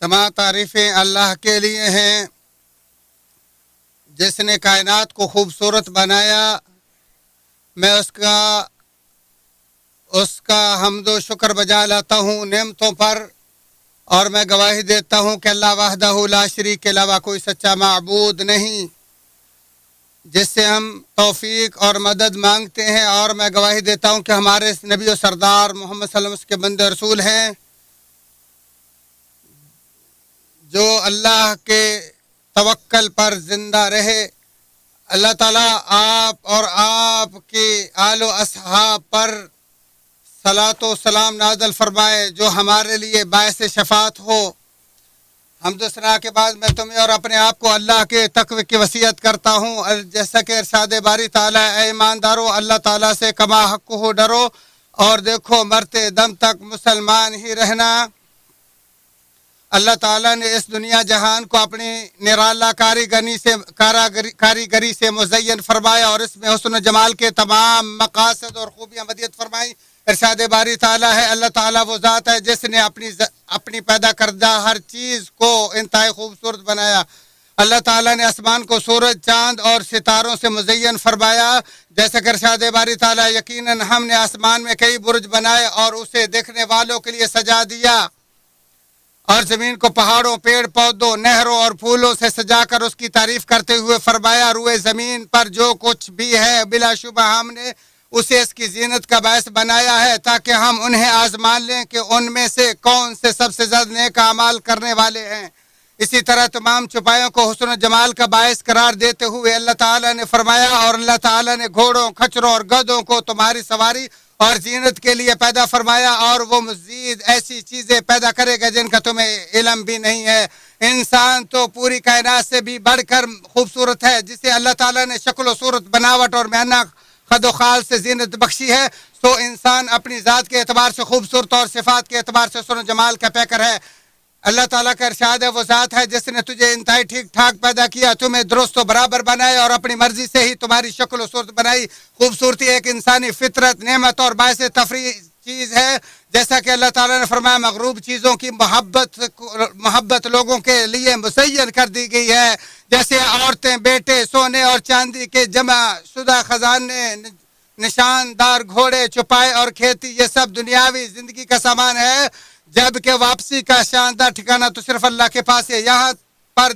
تمام تعریفیں اللہ کے لیے ہیں جس نے کائنات کو خوبصورت بنایا۔ میں اس کا حمد و شکر بجا لاتا ہوں نعمتوں پر، اور میں گواہی دیتا ہوں کہ اللہ وحدہ لا شریک کے علاوہ کوئی سچا معبود نہیں جس سے ہم توفیق اور مدد مانگتے ہیں، اور میں گواہی دیتا ہوں کہ ہمارے نبی و سردار محمد صلی اللہ علیہ وسلم کے بندے رسول ہیں جو اللہ کے توکل پر زندہ رہے۔ اللہ تعالیٰ آپ اور آپ کے آل و اصحاب پر صلاۃ و سلام نازل فرمائے جو ہمارے لیے باعث شفاعت ہو۔ حمد و ثنا کے بعد میں تمہیں اور اپنے آپ کو اللہ کے تقوی کی وصیت کرتا ہوں، جیسا کہ ارشاد باری تعالیٰ، اے ایماندارو اللہ تعالیٰ سے کما حق ہو ڈرو اور دیکھو مرتے دم تک مسلمان ہی رہنا۔ اللہ تعالیٰ نے اس دنیا جہان کو اپنی نرالا کاریگری سے مزین فرمایا اور اس میں حسن و جمال کے تمام مقاصد اور خوبیاں مدیت فرمائی۔ ارشاد باری تعالیٰ ہے، اللہ تعالیٰ وہ ذات ہے جس نے اپنی پیدا کردہ ہر چیز کو انتہائی خوبصورت بنایا۔ اللہ تعالیٰ نے آسمان کو سورج، چاند اور ستاروں سے مزین فرمایا، جیسا کہ ارشاد باری تعالیٰ، یقیناً ہم نے آسمان میں کئی برج بنائے اور اسے دیکھنے والوں کے لیے سجا دیا، اور زمین کو پہاڑوں، پیڑ پودوں، نہروں اور پھولوں سے سجا کر اس کی تعریف کرتے ہوئے فرمایا، روئے زمین پر جو کچھ بھی ہے بلا شبہ ہم نے اسے اس کی زینت کا باعث بنایا ہے تاکہ ہم انہیں آزما لیں کہ ان میں سے کون سے سب سے زیادہ نیک اعمال کرنے والے ہیں۔ اسی طرح تمام چھپائیوں کو حسن و جمال کا باعث قرار دیتے ہوئے اللہ تعالیٰ نے فرمایا، اور اللہ تعالیٰ نے گھوڑوں، کھچروں اور گدھوں کو تمہاری سواری اور زینت کے لیے پیدا فرمایا، اور وہ مزید ایسی چیزیں پیدا کرے گا جن کا تمہیں علم بھی نہیں ہے۔ انسان تو پوری کائنات سے بھی بڑھ کر خوبصورت ہے، جسے اللہ تعالیٰ نے شکل و صورت، بناوٹ اور میانہ خد و خال سے زینت بخشی ہے، سو انسان اپنی ذات کے اعتبار سے خوبصورت اور صفات کے اعتبار سے حسن و جمال کا پیکر ہے۔ اللہ تعالیٰ کا ارشاد ہے، وہ ذات ہے جس نے تجھے انتہائی ٹھیک ٹھاک پیدا کیا، تمہیں درست و برابر بنائے اور اپنی مرضی سے ہی تمہاری شکل و صورت بنائی۔ خوبصورتی ایک انسانی فطرت، نعمت اور باعث تفریح چیز ہے، جیسا کہ اللہ تعالیٰ نے فرمایا، مغروب چیزوں کی محبت لوگوں کے لیے مسین کر دی گئی ہے، جیسے عورتیں، بیٹے، سونے اور چاندی کے جمع شدہ خزانے، نشاندار گھوڑے، چوپائے اور کھیتی، یہ سب دنیاوی زندگی کا سامان ہے، جبکہ واپسی کا شاندار ٹھکانہ تو صرف اللہ کے پاس ہے۔ یہاں پر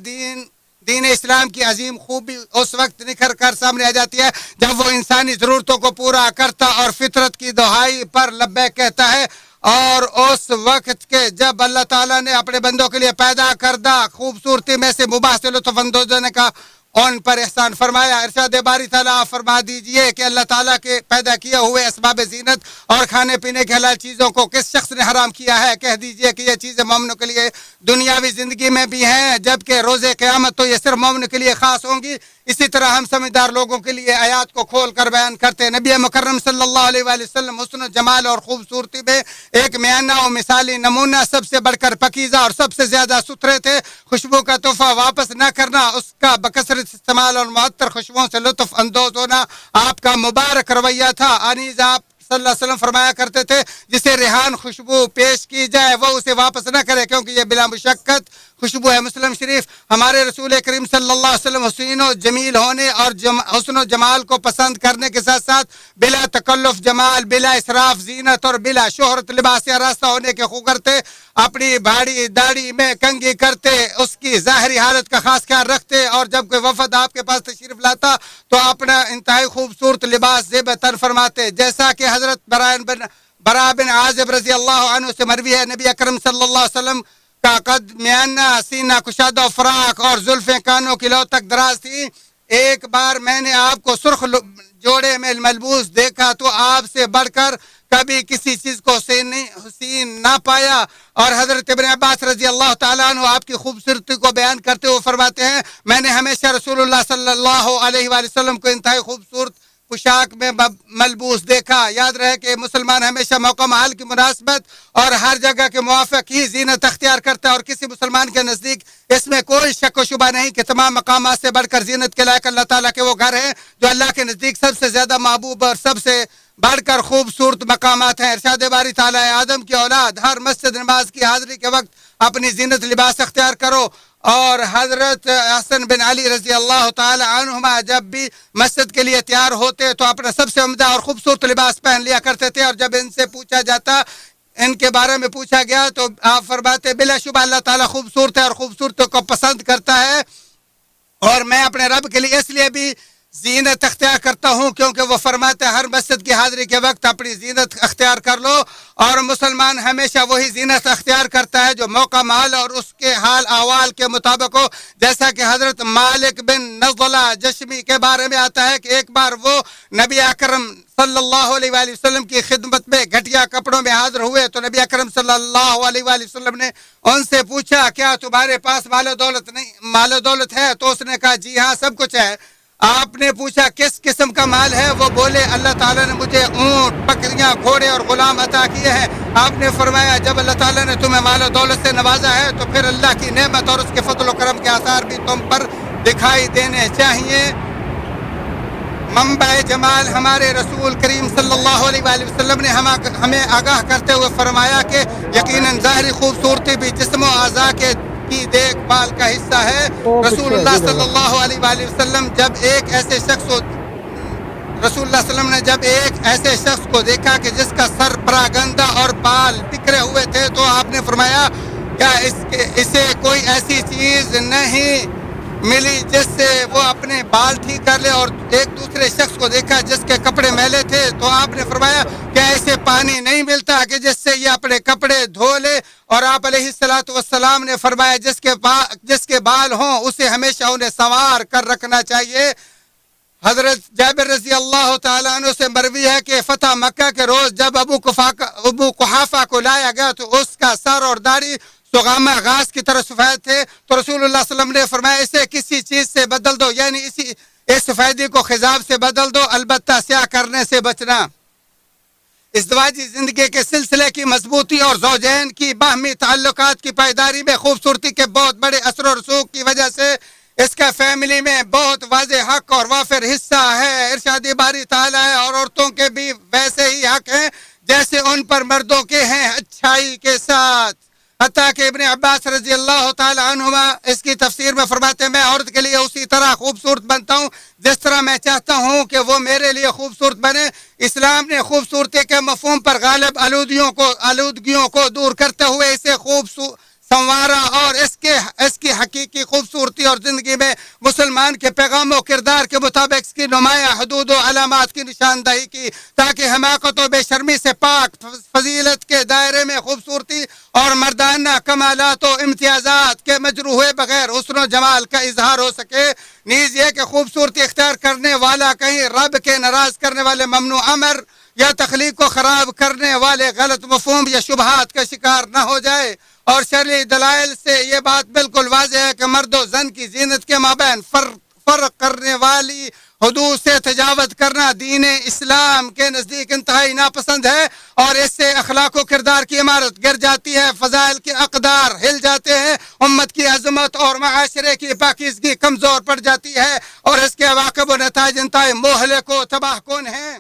دین اسلام کی عظیم خوبی اس وقت نکھر کر سامنے آ جاتی ہے جب وہ انسانی ضرورتوں کو پورا کرتا اور فطرت کی دہائی پر لبیک کہتا ہے، اور اس وقت کے جب اللہ تعالیٰ نے اپنے بندوں کے لیے پیدا کردہ خوبصورتی میں سے مباح سے لطف اندوز ہونے کا ان پر احسان فرمایا۔ ارشاد باری تعالیٰ فرما دیجئے کہ اللہ تعالیٰ کے پیدا کیے ہوئے اسباب زینت اور کھانے پینے کے حلال چیزوں کو کس شخص نے حرام کیا ہے؟ کہہ دیجئے کہ یہ چیزیں مومنوں کے لیے دنیاوی زندگی میں بھی ہیں، جبکہ روز قیامت تو یہ صرف مومنوں کے لیے خاص ہوں گی۔ اسی طرح ہم سمجھدار لوگوں کے لیے آیات کو کھول کر بیان کرتے ہیں۔ نبی مکرم صلی اللہ علیہ وآلہ وسلم حسن و جمال اور خوبصورتی میں ایک میانہ و مثالی نمونہ، سب سے بڑھ کر پاکیزہ اور سب سے زیادہ ستھرے تھے۔ خوشبو کا تحفہ واپس نہ کرنا، اس کا بکثرت استعمال اور معطر خوشبوؤں سے لطف اندوز ہونا آپ کا مبارک رویہ تھا۔ انیز آپ صلی اللہ علیہ وسلم فرمایا کرتے تھے، جسے ریحان خوشبو پیش کی جائے وہ اسے واپس نہ کرے، کیونکہ یہ بلا مشقت خوشبو ہے۔ مسلم شریف۔ ہمارے رسول کریم صلی اللہ علیہ وسلم حسین و جمیل ہونے اور حسن و جمال کو پسند کرنے کے ساتھ ساتھ بلا تکلف جمال، بلا اسراف زینت اور بلا شہرت لباس آراستہ ہونے کے خوگر تھے۔ اپنی بھاڑی داڑھی میں کنگھی کرتے، اس کی ظاہری حالت کا خاص خیال رکھتے، اور جب کوئی وفد آپ کے پاس تشریف لاتا تو اپنا انتہائی خوبصورت لباس زیب تن فرماتے، جیسا کہ حضرت برا بن عازب رضی اللہ عنہ سے مروی ہے، نبی اکرم صلی اللہ علیہ وسلم کا قد میانہ، سینہ کشادہ و فراق اور زلفیں کانوں کی لو تک دراز تھی۔ ایک بار میں نے آپ کو سرخ جوڑے میں ملبوس دیکھا تو آپ سے بڑھ کر کبھی کسی چیز کو حسین نہ پایا۔ اور حضرت ابن عباس رضی اللہ تعالیٰ عنہ آپ کی خوبصورتی کو بیان کرتے ہوئے فرماتے ہیں، میں نے ہمیشہ رسول اللہ صلی اللہ علیہ وآلہ وسلم کو انتہائی خوبصورت پوشاک میں ملبوس دیکھا۔ یاد رہے کہ مسلمان ہمیشہ موقع محل کی مناسبت اور ہر جگہ کے موافق ہی زینت اختیار کرتا ہے، اور کسی مسلمان کے نزدیک اس میں کوئی شک و شبہ نہیں کہ تمام مقامات سے بڑھ کر زینت کے لائق اللہ تعالیٰ کے وہ گھر ہیں جو اللہ کے نزدیک سب سے زیادہ محبوب اور سب سے بڑھ کر خوبصورت مقامات ہیں۔ ارشاد باری تعالیٰ ہے آدم کی اولاد ہر مسجد نماز کی حاضری کے وقت اپنی زینت لباس اختیار کرو، اور حضرت حسن بن علی رضی اللہ تعالی عنہما جب بھی مسجد کے لیے تیار ہوتے تو اپنا سب سے عمدہ اور خوبصورت لباس پہن لیا کرتے تھے، اور جب ان سے پوچھا جاتا، ان کے بارے میں پوچھا گیا تو آپ فرماتے بلا شبہ اللہ تعالیٰ خوبصورت ہے اور خوبصورتوں کو پسند کرتا ہے، اور میں اپنے رب کے لیے اس لیے بھی زینت اختیار کرتا ہوں کیونکہ وہ فرماتے ہیں ہر مسجد کی حاضری کے وقت اپنی زینت اختیار کر لو، اور مسلمان ہمیشہ وہی زینت اختیار کرتا ہے جو موقع مال اور اس کے حال احوال کے مطابق ہو، جیسا کہ حضرت مالک بن نضلہ جشمی کے بارے میں آتا ہے کہ ایک بار وہ نبی اکرم صلی اللہ علیہ وآلہ وسلم کی خدمت میں گھٹیا کپڑوں میں حاضر ہوئے تو نبی اکرم صلی اللہ علیہ وآلہ وسلم نے ان سے پوچھا کیا تمہارے پاس مال و دولت ہے؟ تو اس نے کہا جی ہاں سب کچھ ہے۔ آپ نے پوچھا کس قسم کا مال ہے؟ وہ بولے اللہ تعالیٰ نے مجھے اونٹ، بکریاں، گھوڑے اور غلام عطا کیے ہیں۔ آپ نے فرمایا جب اللہ تعالیٰ نے تمہیں مال و دولت سے نوازا ہے تو پھر اللہ کی نعمت اور اس کے فضل و کرم کے آثار بھی تم پر دکھائی دینے چاہیے۔ منبع جمال ہمارے رسول کریم صلی اللہ علیہ وآلہ وسلم نے ہمیں آگاہ کرتے ہوئے فرمایا کہ یقیناً ظاہری خوبصورتی بھی جسم و اعضاء کی دیکھ بھال کا حصہ ہے۔ رسول اللہ صلی اللہ علیہ وآلہ وسلم جب ایک ایسے شخص کو دیکھا کہ جس کا سر پراگندہ اور بال بکھرے ہوئے تھے تو آپ نے فرمایا کیا اسے کوئی ایسی چیز نہیں ملی جس سے وہ اپنے بال ٹھیک کر لے؟ اور ایک دوسرے شخص کو دیکھا جس کے کپڑے میلے تھے تو آپ نے فرمایا کیا اسے پانی نہیں ملتا کہ جس سے یہ اپنے کپڑے دھو لے؟ اور آپ علیہ الصلوۃ والسلام نے فرمایا جس کے بال ہوں اسے ہمیشہ انہیں سنوار کر رکھنا چاہیے۔ حضرت جابر رضی اللہ تعالیٰ عنہ سے مروی ہے کہ فتح مکہ کے روز جب ابو قحافہ کو لایا گیا تو اس کا سر اور داڑھی سغامہ گھاس کی طرح سفید تھے، تو رسول اللہ صلی اللہ علیہ وسلم نے فرمایا اسے کسی چیز سے بدل دو، یعنی اس سفیدی کو خضاب سے بدل دو، البتہ سیاہ کرنے سے بچنا۔ ازدواجی زندگی کے سلسلے کی مضبوطی اور زوجین کی باہمی تعلقات کی پائیداری میں خوبصورتی کے بہت بڑے اثر و رسوخ کی وجہ سے اس کا فیملی میں بہت واضح حق اور وافر حصہ ہے۔ ارشاد باری تعالیٰ ہے اور عورتوں کے بھی ویسے ہی حق ہیں جیسے ان پر مردوں کے ہیں، اچھائی کے ساتھ۔ حتیٰ کہ ابن عباس رضی اللہ تعالی عنہما اس کی تفسیر میں فرماتے ہیں میں عورت کے لیے اسی طرح خوبصورت بنتا ہوں جس طرح میں چاہتا ہوں کہ وہ میرے لیے خوبصورت بنے۔ اسلام نے خوبصورتی کے مفہوم پر غالب آلودگیوں کو دور کرتے ہوئے اسے سنوارا اور اس کی حقیقی خوبصورتی اور زندگی میں مسلمان کے پیغام و کردار کے مطابق اس کی نمایاں حدود و علامات کی نشاندہی کی تاکہ حماقت و بے شرمی سے پاک فضیلت کے دائرے میں خوبصورتی اور مردانہ کمالات و امتیازات کے مجروح ہوئے بغیر حسن و جمال کا اظہار ہو سکے۔ نیز یہ کہ خوبصورتی اختیار کرنے والا کہیں رب کے ناراض کرنے والے ممنوع امر یا تخلیق کو خراب کرنے والے غلط مفہوم یا شبہات کا شکار نہ ہو جائے۔ اور شرعی دلائل سے یہ بات بالکل واضح ہے کہ مرد و زن کی زینت کے مابین فرق کرنے والی حدود سے تجاوز کرنا دین اسلام کے نزدیک انتہائی ناپسند ہے، اور اس سے اخلاق و کردار کی عمارت گر جاتی ہے، فضائل کے اقدار ہل جاتے ہیں، امت کی عظمت اور معاشرے کی پاکیزگی کمزور پڑ جاتی ہے، اور اس کے عواقب و نتائج انتہائی مہلک و تباہ کن ہیں۔